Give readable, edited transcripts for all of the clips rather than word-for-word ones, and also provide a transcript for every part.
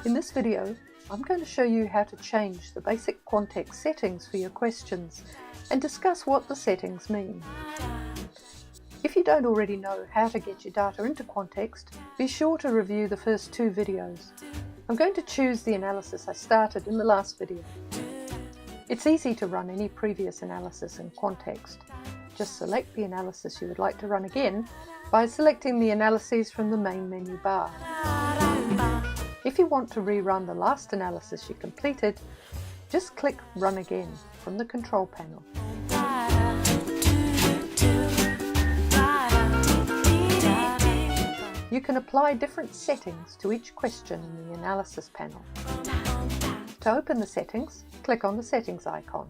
In this video, I'm going to show you how to change the basic quantext settings for your questions and discuss what the settings mean. If you don't already know how to get your data into quantext, be sure to review the first two videos. I'm going to choose the analysis I started in the last video. It's easy to run any previous analysis in quantext. Just select the analysis you would like to run again by selecting the analyses from the main menu bar. If you want to rerun the last analysis you completed, just click Run Again from the control panel. You can apply different settings to each question in the analysis panel. To open the settings, click on the settings icon.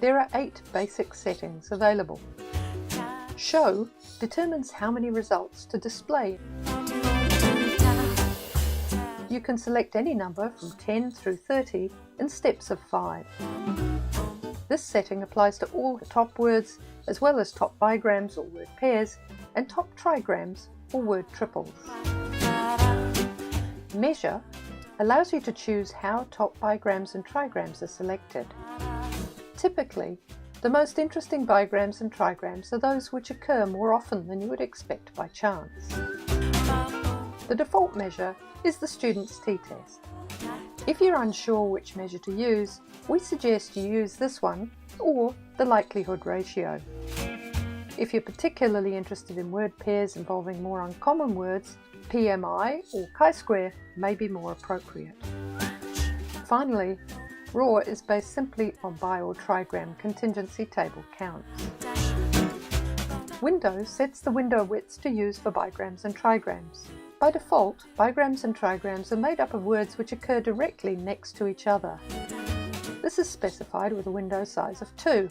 There are 8 basic settings available. Show determines how many results to display. You can select any number from 10 through 30 in steps of 5. This setting applies to all top words as well as top bigrams or word pairs and top trigrams or word triples. Measure allows you to choose how top bigrams and trigrams are selected. Typically, the most interesting bigrams and trigrams are those which occur more often than you would expect by chance. The default measure is the student's t-test. If you're unsure which measure to use, we suggest you use this one or the likelihood ratio. If you're particularly interested in word pairs involving more uncommon words, PMI or chi-square may be more appropriate. Finally, raw is based simply on bi or trigram contingency table counts. Windows sets the window widths to use for bigrams and trigrams. By default, bigrams and trigrams are made up of words which occur directly next to each other. This is specified with a window size of 2.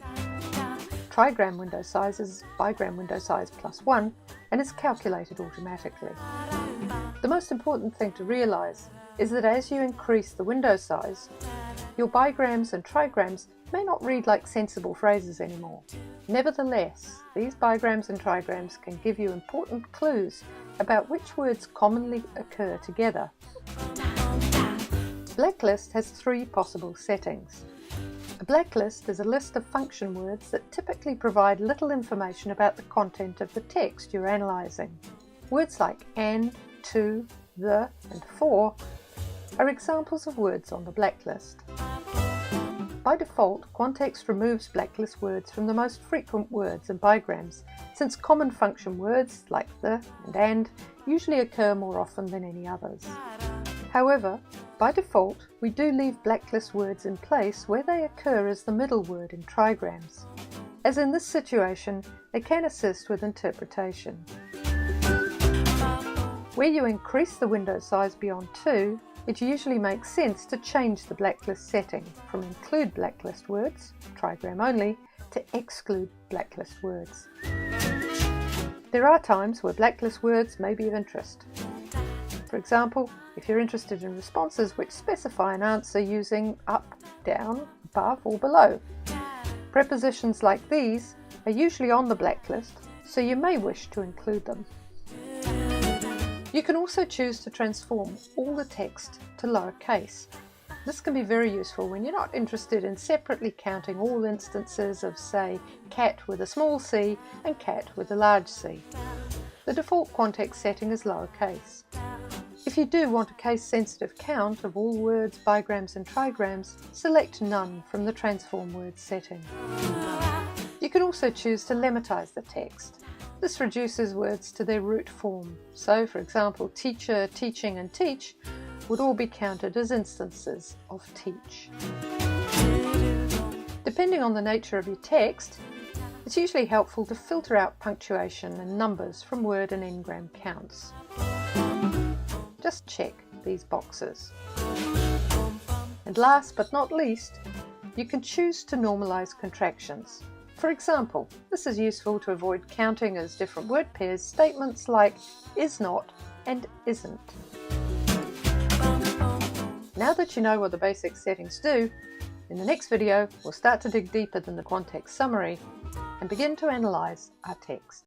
Trigram window size is bigram window size plus 1 and is calculated automatically. The most important thing to realise is that as you increase the window size, your bigrams and trigrams may not read like sensible phrases anymore. Nevertheless, these bigrams and trigrams can give you important clues about which words commonly occur together. Blacklist has 3 possible settings. A blacklist is a list of function words that typically provide little information about the content of the text you're analysing. Words like and, to, the, and for are examples of words on the blacklist. By default, quantext removes blacklist words from the most frequent words and bigrams, since common function words like the and usually occur more often than any others. However, by default, we do leave blacklist words in place where they occur as the middle word in trigrams. As in this situation, they can assist with interpretation. Where you increase the window size beyond 2, it usually makes sense to change the blacklist setting from include blacklist words, trigram only, to exclude blacklist words. There are times where blacklist words may be of interest. For example, if you're interested in responses which specify an answer using up, down, above or below. Prepositions like these are usually on the blacklist, so you may wish to include them. You can also choose to transform all the text to lowercase. This can be very useful when you're not interested in separately counting all instances of, say, cat with a small c and cat with a large c. The default quantext setting is lowercase. If you do want a case-sensitive count of all words, bigrams and trigrams, select None from the Transform Words setting. You can also choose to lemmatize the text. This reduces words to their root form, so for example teacher, teaching and teach would all be counted as instances of teach. Depending on the nature of your text, it's usually helpful to filter out punctuation and numbers from word and n-gram counts. Just check these boxes. And last but not least, you can choose to normalize contractions. For example, this is useful to avoid counting as different word pairs statements like is not and isn't. Now that you know what the basic settings do, in the next video we'll start to dig deeper than the quantext summary and begin to analyze our text.